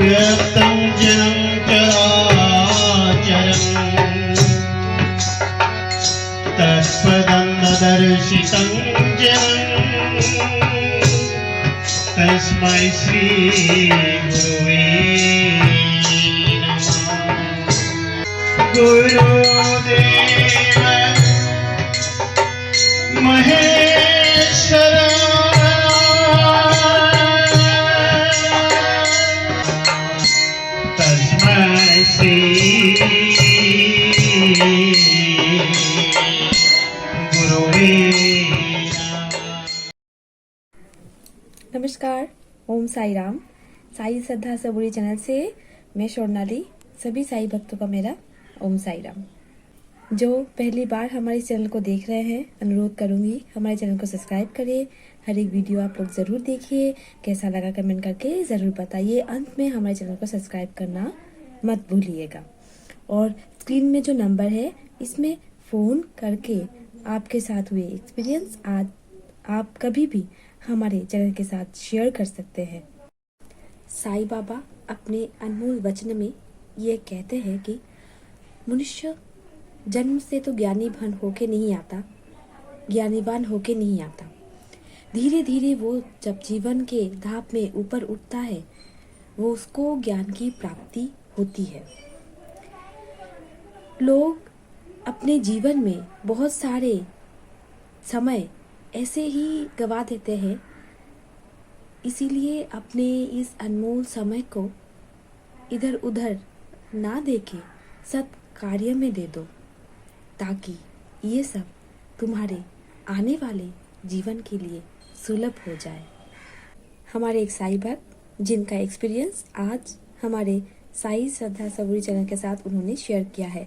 व्यक्तं जनं चराचरम् तत्पदं न दर्शितं जनं तस्मै श्री गुरुवे नमः। गुरुदेव महेश्वर तस्मै श्री गुरुवे नमस्कार, ओम साई राम। साई श्रद्धा सबूरी चैनल से मैं स्वर्णाली, सभी साई भक्तों का मेरा ओम साई राम। जो पहली बार हमारे चैनल को देख रहे हैं, अनुरोध करूंगी हमारे चैनल को सब्सक्राइब करिए। हर एक वीडियो आप लोग ज़रूर देखिए, कैसा लगा कमेंट करके ज़रूर बताइए। अंत में हमारे चैनल को सब्सक्राइब करना मत भूलिएगा। और स्क्रीन में जो नंबर है, इसमें फ़ोन करके आपके साथ हुए एक्सपीरियंस आज आप कभी भी हमारे चैनल के साथ शेयर कर सकते हैं। साईं बाबा अपने अनमोल वचन में ये कहते हैं कि मनुष्य जन्म से तो ज्ञानीवान होके नहीं आता, ज्ञानीवान होके नहीं आता। धीरे धीरे वो जब जीवन के धाप में ऊपर उठता है, वो उसको ज्ञान की प्राप्ति होती है। लोग अपने जीवन में बहुत सारे समय ऐसे ही गवा देते हैं, इसीलिए अपने इस अनमोल समय को इधर उधर ना देके सत् कार्य में दे दो, ताकि ये सब तुम्हारे आने वाले जीवन के लिए सुलभ हो जाए। हमारे एक साई भक्त जिनका एक्सपीरियंस आज हमारे साई श्रद्धा सबूरी चैनल के साथ उन्होंने शेयर किया है,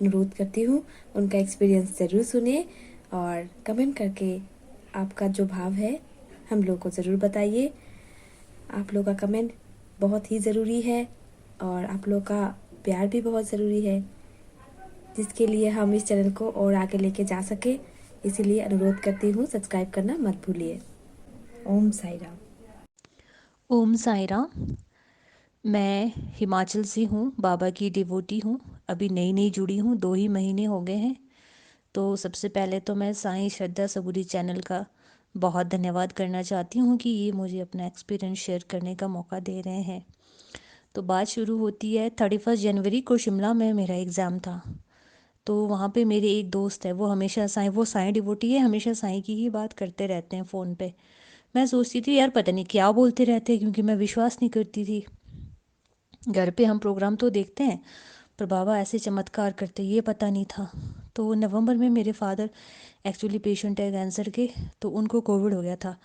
अनुरोध करती हूँ उनका एक्सपीरियंस ज़रूर सुने और कमेंट करके आपका जो भाव है हम लोग को ज़रूर बताइए। आप लोग का कमेंट बहुत ही ज़रूरी है और आप लोग का प्यार भी बहुत ज़रूरी है, जिसके लिए हम इस चैनल को और आगे लेके जा सके। इसीलिए अनुरोध करती हूँ, सब्सक्राइब करना मत भूलिए। ओम साई राम। ओम साई राम। मैं हिमाचल से हूँ, बाबा की डिवोटी हूँ। अभी नई नई जुड़ी हूँ, 2 ही महीने हो गए हैं। तो सबसे पहले तो मैं साईं श्रद्धा सबूरी चैनल का बहुत धन्यवाद करना चाहती हूँ कि ये मुझे अपना एक्सपीरियंस शेयर करने का मौका दे रहे हैं। तो बात शुरू होती है, 31 जनवरी को शिमला में मेरा एग्ज़ाम था। तो वहाँ पे मेरे एक दोस्त है, वो हमेशा वो साईं डिवोटी है, हमेशा साईं की ही बात करते रहते हैं फ़ोन पे। मैं सोचती थी यार पता नहीं क्या बोलते रहते हैं, क्योंकि मैं विश्वास नहीं करती थी। घर पे हम प्रोग्राम तो देखते हैं, पर बाबा ऐसे चमत्कार करते ये पता नहीं था। तो नवंबर में मेरे फादर एक्चुअली पेशेंट है कैंसर के, तो उनको कोविड हो गया था।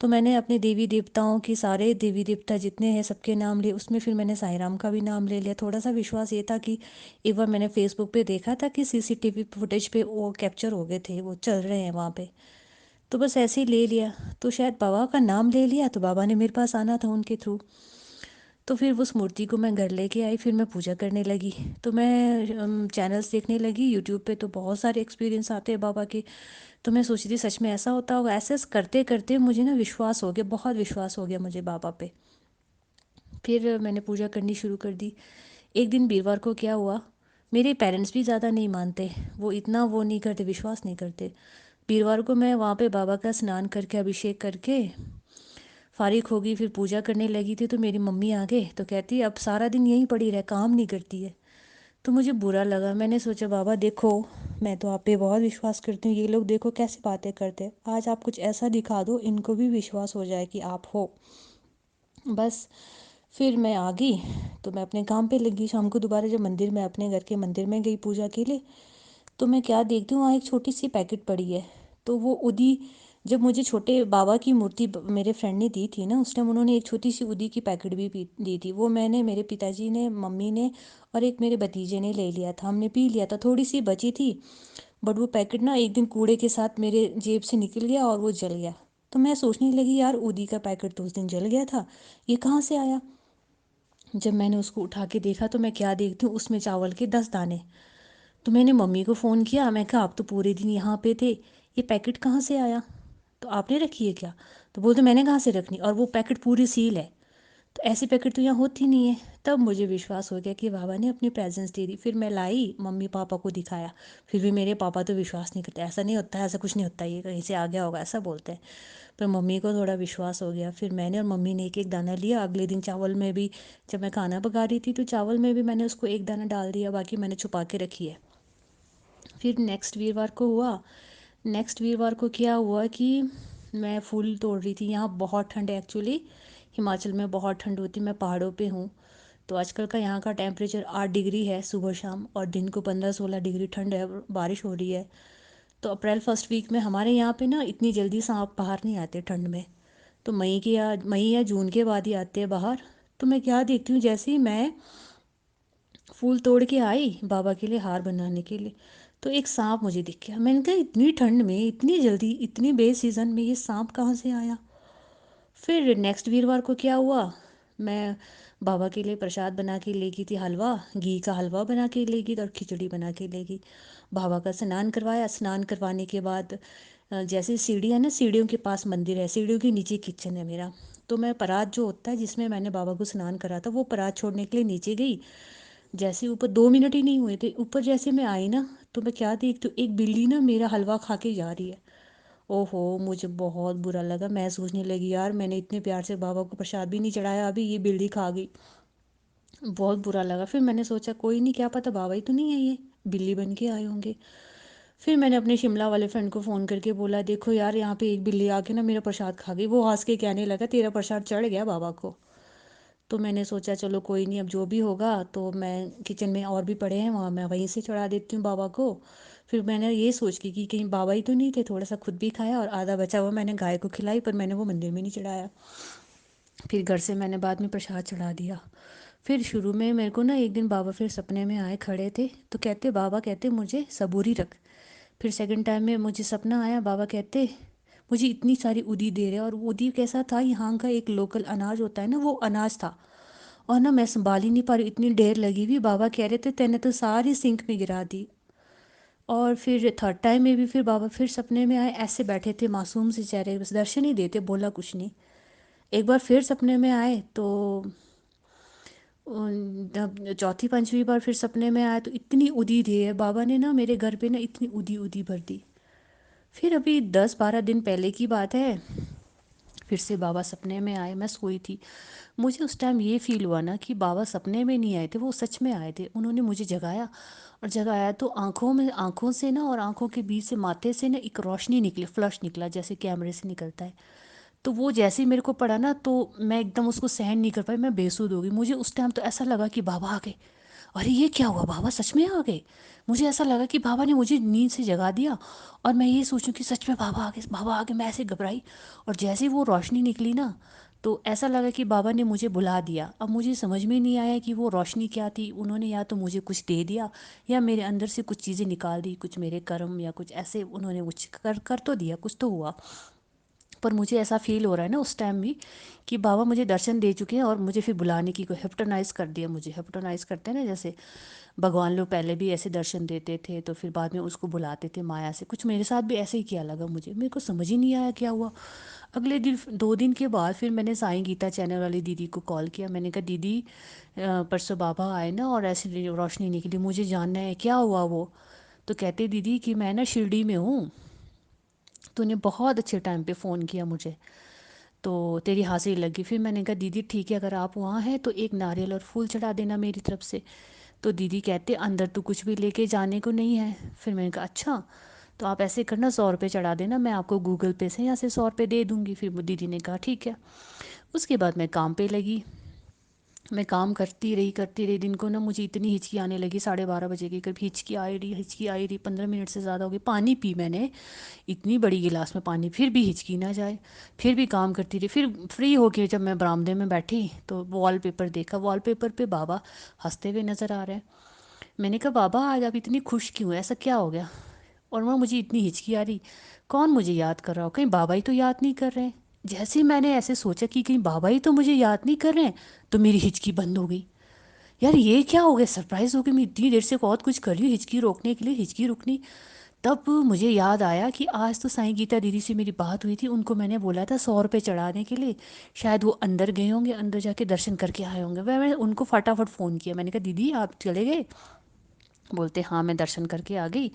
तो मैंने अपने देवी देवताओं की, सारे देवी देवता जितने हैं सबके नाम लिए, उसमें फिर मैंने साईं राम का भी नाम ले लिया। थोड़ा सा विश्वास ये था कि एक बार मैंने फेसबुक पे देखा था कि सीसीटीवी फुटेज पे वो कैप्चर हो गए थे, वो चल रहे हैं वहाँ पे, तो बस ऐसे ही ले लिया। तो शायद बाबा का नाम ले लिया, तो बाबा ने मेरे पास आना था उनके थ्रू। तो फिर उस मूर्ति को मैं घर लेके आई, फिर मैं पूजा करने लगी। तो मैं चैनल्स देखने लगी यूट्यूब पे, तो बहुत सारे एक्सपीरियंस आते हैं बाबा के। तो मैं सोची थी सच में ऐसा होता होगा। ऐसे करते करते मुझे ना विश्वास हो गया, बहुत विश्वास हो गया मुझे बाबा पे। फिर मैंने पूजा करनी शुरू कर दी। एक दिन वीरवार को क्या हुआ, मेरे पेरेंट्स भी ज़्यादा नहीं मानते, वो इतना वो नहीं करते, विश्वास नहीं करते। वीरवार को मैं वहाँ पे बाबा का स्नान करके, अभिषेक करके फारिग हो गई, फिर पूजा करने लगी थी। तो मेरी मम्मी आ गए, तो कहती अब सारा दिन यहीं पड़ी रह, काम नहीं करती है। तो मुझे बुरा लगा। मैंने सोचा बाबा देखो, मैं तो आप पे बहुत विश्वास करती हूँ, ये लोग देखो कैसी बातें करते हैं, आज आप कुछ ऐसा दिखा दो इनको भी विश्वास हो जाए कि आप हो। बस फिर मैं आ गई, तो मैं अपने काम पे लगी। शाम को दोबारा जब मंदिर में, अपने घर के मंदिर में गई पूजा के लिए, तो मैं क्या देखती हूँ, वहाँ एक छोटी सी पैकेट पड़ी है। तो वो उदी, जब मुझे छोटे बाबा की मूर्ति मेरे फ्रेंड ने दी थी ना, उस टाइम उन्होंने एक छोटी सी उदी की पैकेट भी दी थी। वो मैंने, मेरे पिताजी ने, मम्मी ने और एक मेरे भतीजे ने ले लिया था, हमने पी लिया था। थोड़ी सी बची थी, बट वो पैकेट ना एक दिन कूड़े के साथ मेरे जेब से निकल गया और वो जल गया। तो मैं सोचने लगी यार उदी का पैकेट तो उस दिन जल गया था, ये कहाँ से आया। जब मैंने उसको उठा के देखा, तो मैं क्या देखती हूँ, उसमें चावल के 10 दाने। तो मैंने मम्मी को फ़ोन किया, मैं कहा आप तो पूरे दिन यहाँ पे थे, ये पैकेट कहाँ से आया, तो आपने रखी है क्या? तो बोलते मैंने कहाँ से रखनी, और वो पैकेट पूरी सील है। तो ऐसी पैकेट तो यहाँ होती नहीं है। तब मुझे विश्वास हो गया कि बाबा ने अपनी प्रेजेंस दे दी। फिर मैं लाई, मम्मी पापा को दिखाया। फिर भी मेरे पापा तो विश्वास नहीं करते, ऐसा नहीं होता है, ऐसा कुछ नहीं होता, ये कहीं से आ गया होगा, ऐसा बोलते हैं। पर मम्मी को थोड़ा विश्वास हो गया। फिर मैंने और मम्मी ने एक एक दाना लिया। अगले दिन चावल में भी, जब मैं खाना पका रही थी तो चावल में भी मैंने उसको एक दाना डाल दिया, बाकी मैंने छुपा के रखी है। फिर नेक्स्ट वीरवार को क्या हुआ कि मैं फूल तोड़ रही थी। यहाँ बहुत ठंड है एक्चुअली, हिमाचल में बहुत ठंड होती है, मैं पहाड़ों पे हूँ। तो आजकल का यहाँ का टेम्परेचर 8 डिग्री है सुबह शाम, और दिन को 15-16 डिग्री ठंड है, बारिश हो रही है। तो अप्रैल फर्स्ट वीक में हमारे यहाँ पे ना इतनी जल्दी सांप बाहर नहीं आते ठंड में। तो मई या जून के बाद ही आते हैं बाहर। तो मैं क्या देखती हूँ, जैसे ही मैं फूल तोड़ के आई बाबा के लिए हार बनाने के लिए, तो एक सांप मुझे दिख गया। मैंने कहा इतनी ठंड में, इतनी जल्दी, इतनी बेसीज़न में ये सांप कहाँ से आया। फिर नेक्स्ट वीरवार को क्या हुआ, मैं बाबा के लिए प्रसाद बना के ले गई थी, हलवा, घी का हलवा बना के ले गई और खिचड़ी बना के ले गई। बाबा का स्नान करवाया। स्नान करवाने के बाद जैसे सीढ़ी है ना, सीढ़ियों के पास मंदिर है, सीढ़ियों के नीचे किचन है मेरा। तो मैं परात जो होता है जिसमें मैंने बाबा को स्नान करा था, वो परात छोड़ने के लिए नीचे गई। जैसे ऊपर 2 मिनट ही नहीं हुए थे, ऊपर जैसे मैं आई ना, तो मैं क्या देखती हूँ, एक बिल्ली ना मेरा हलवा खा के जा रही है। ओहो, मुझे बहुत बुरा लगा। मैं सोचने लगी यार, मैंने इतने प्यार से बाबा को प्रसाद भी नहीं चढ़ाया, अभी ये बिल्ली खा गई। बहुत बुरा लगा। फिर मैंने सोचा कोई नहीं, क्या पता बाबा ही तो नहीं है, ये बिल्ली बन के आए होंगे। फिर मैंने अपने शिमला वाले फ्रेंड को फ़ोन करके बोला, देखो यार यहाँ पे एक बिल्ली आके ना मेरा प्रसाद खा गई। वो हंस के कहने लगा तेरा प्रसाद चढ़ गया बाबा को। तो मैंने सोचा चलो कोई नहीं, अब जो भी होगा, तो मैं किचन में और भी पड़े हैं वहाँ, मैं वहीं से चढ़ा देती हूँ बाबा को। फिर मैंने ये सोच की कि कहीं बाबा ही तो नहीं थे, थोड़ा सा खुद भी खाया और आधा बचा हुआ मैंने गाय को खिलाई, पर मैंने वो मंदिर में नहीं चढ़ाया। फिर घर से मैंने बाद में प्रसाद चढ़ा दिया। फिर शुरू में मेरे को ना एक दिन बाबा फिर सपने में आए, खड़े थे, तो कहते बाबा कहते मुझे सबूरी रख। फिर सेकंड टाइम में मुझे सपना आया, बाबा कहते मुझे इतनी सारी उदी दे रहे, और उदी कैसा था, यहाँ का एक लोकल अनाज होता है ना, वो अनाज था। और ना मैं संभाल ही नहीं पा रही, इतनी ढेर लगी हुई। बाबा कह रहे थे तेने तो सारी सिंक में गिरा दी। और फिर थर्ड टाइम में भी फिर बाबा फिर सपने में आए, ऐसे बैठे थे मासूम से चेहरे, बस दर्शन ही देते, बोला कुछ नहीं। एक बार फिर सपने में आए तो जब चौथी पांचवी बार फिर सपने में आया तो इतनी उदी दी है बाबा ने ना मेरे घर पे ना, इतनी उदी उदी भर दी। फिर अभी 10-12 दिन पहले की बात है, फिर से बाबा सपने में आए, मैं सोई थी। मुझे उस टाइम ये फील हुआ ना कि बाबा सपने में नहीं आए थे, वो सच में आए थे। उन्होंने मुझे जगाया, और जगाया तो आँखों से ना, और आँखों के बीच से, माथे से ना एक रोशनी निकली, फ्लश निकला जैसे कैमरे से निकलता है। तो वो जैसे ही मेरे को पड़ा ना, तो मैं एकदम उसको सहन नहीं कर पाई, मैं बेसुध हो गई। मुझे उस टाइम तो ऐसा लगा कि बाबा आ गए। अरे ये क्या हुआ, बाबा सच में आ गए। मुझे ऐसा लगा कि बाबा ने मुझे नींद से जगा दिया, और मैं ये सोचूं कि सच में बाबा आ गए, बाबा आ गए। मैं ऐसे घबराई, और जैसे ही वो रोशनी निकली ना, तो ऐसा लगा कि बाबा ने मुझे बुला दिया। अब मुझे समझ में नहीं आया कि वो रोशनी क्या थी। उन्होंने या तो मुझे कुछ दे दिया, या मेरे अंदर से कुछ चीज़ें निकाल दी, कुछ मेरे कर्म या कुछ ऐसे उन्होंने कुछ कर तो दिया, कुछ तो हुआ। पर मुझे ऐसा फील हो रहा है ना उस टाइम भी, कि बाबा मुझे दर्शन दे चुके हैं, और मुझे फिर बुलाने की कोई हिप्नोटाइज कर दिया। मुझे हिप्नोटाइज करते हैं ना, जैसे भगवान लोग पहले भी ऐसे दर्शन देते थे, तो फिर बाद में उसको बुलाते थे माया से। कुछ मेरे साथ भी ऐसे ही किया लगा मुझे, मेरे को समझ ही नहीं आया क्या हुआ। अगले दिन 2 दिन के बाद फिर मैंने साईं गीता चैनल वाली दीदी को कॉल किया। मैंने कहा दीदी परसों बाबा आए ना, और ऐसी रोशनी निकली, मुझे जानना है क्या हुआ वो। तो कहते दीदी कि मैं ना शिरडी में हूँ, तूने बहुत अच्छे टाइम पे फ़ोन किया मुझे, तो तेरी हाजिरी लगी। फिर मैंने कहा दीदी ठीक है, अगर आप वहाँ हैं तो एक नारियल और फूल चढ़ा देना मेरी तरफ से। तो दीदी कहते अंदर तो कुछ भी लेके जाने को नहीं है। फिर मैंने कहा अच्छा, तो आप ऐसे करना 100 रुपये चढ़ा देना, मैं आपको गूगल पे से यहाँ से 100 रुपये दे दूँगी। फिर वो दीदी ने कहा ठीक है। उसके बाद मैं काम पे लगी। मैं काम करती रही। दिन को ना मुझे इतनी हिचकी आने लगी, 12:30 बजे के करीब हिचकी आई रही, 15 मिनट से ज़्यादा हो गई। पानी पी मैंने इतनी बड़ी गिलास में पानी, फिर भी हिचकी ना जाए। फिर भी काम करती रही। फिर फ्री होके जब मैं बरामदे में बैठी तो वॉलपेपर देखा, वॉलपेपर पे बाबा हंसते हुए नज़र आ रहे हैं। मैंने कहा बाबा आज आप इतनी खुश क्यों हैं, ऐसा क्या हो गया। और वहाँ मुझे इतनी हिचकी आ रही, कौन मुझे याद कर रहा हो, कहीं बाबा ही तो याद नहीं कर रहे हैं। जैसे ही मैंने ऐसे सोचा कि कहीं बाबा ही तो मुझे याद नहीं कर रहे हैं, तो मेरी हिचकी बंद हो गई। यार ये क्या हो गया, सरप्राइज़ हो गई। मैं इतनी देर से बहुत कुछ कर रही हूँ हिचकी रोकने के लिए, हिचकी रुकनी। तब मुझे याद आया कि आज तो साईं गीता दीदी से मेरी बात हुई थी, उनको मैंने बोला था 100 रुपये चढ़ाने के लिए, शायद वो अंदर गए होंगे, अंदर जाके दर्शन करके आए होंगे। मैंने उनको फटाफट फ़ोन किया, मैंने कहा दीदी आप चले गए? बोलते हाँ मैं दर्शन करके आ गई।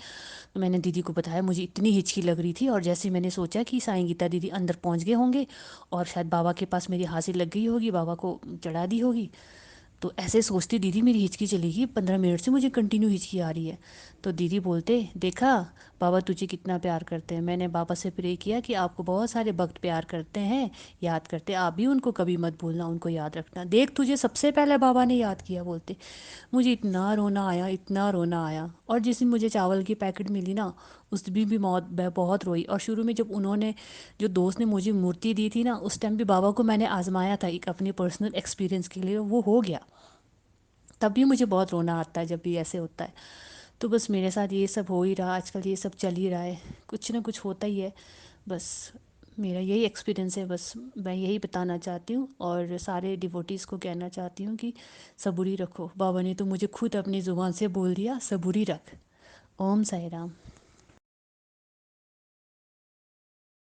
तो मैंने दीदी को बताया मुझे इतनी हिचकी लग रही थी, और जैसे मैंने सोचा कि साईं गीता दीदी अंदर पहुंच गए होंगे और शायद बाबा के पास मेरी हाजिर लग गई होगी, बाबा को चढ़ा दी होगी, तो ऐसे सोचती दीदी मेरी हिचकी चली गई, 15 मिनट से मुझे कंटिन्यू हिचकी आ रही है। तो दीदी बोलते देखा बाबा तुझे कितना प्यार करते हैं। मैंने बाबा से प्रे किया कि आपको बहुत सारे भक्त प्यार करते हैं, याद करते, आप भी उनको कभी मत भूलना, उनको याद रखना, देख तुझे सबसे पहले बाबा ने याद किया। बोलते मुझे इतना रोना आया, इतना रोना आया। और जिस दिन मुझे चावल की पैकेट मिली ना, उस दिन भी मैं बहुत रोई। और शुरू में जब उन्होंने, जो दोस्त ने मुझे मूर्ति दी थी ना, उस टाइम भी बाबा को मैंने आजमाया था एक अपने पर्सनल एक्सपीरियंस के लिए, वो हो गया। तब भी मुझे बहुत रोना आता है जब भी ऐसे होता है। तो बस मेरे साथ ये सब हो ही रहा, आजकल ये सब चल ही रहा है, कुछ ना कुछ होता ही है। बस मेरा यही एक्सपीरियंस है, बस मैं यही बताना चाहती हूँ और सारे डिवोटीज़ को कहना चाहती हूँ कि सबूरी रखो। बाबा ने तो मुझे खुद अपनी ज़ुबान से बोल दिया सबूरी रख। ओम साई राम।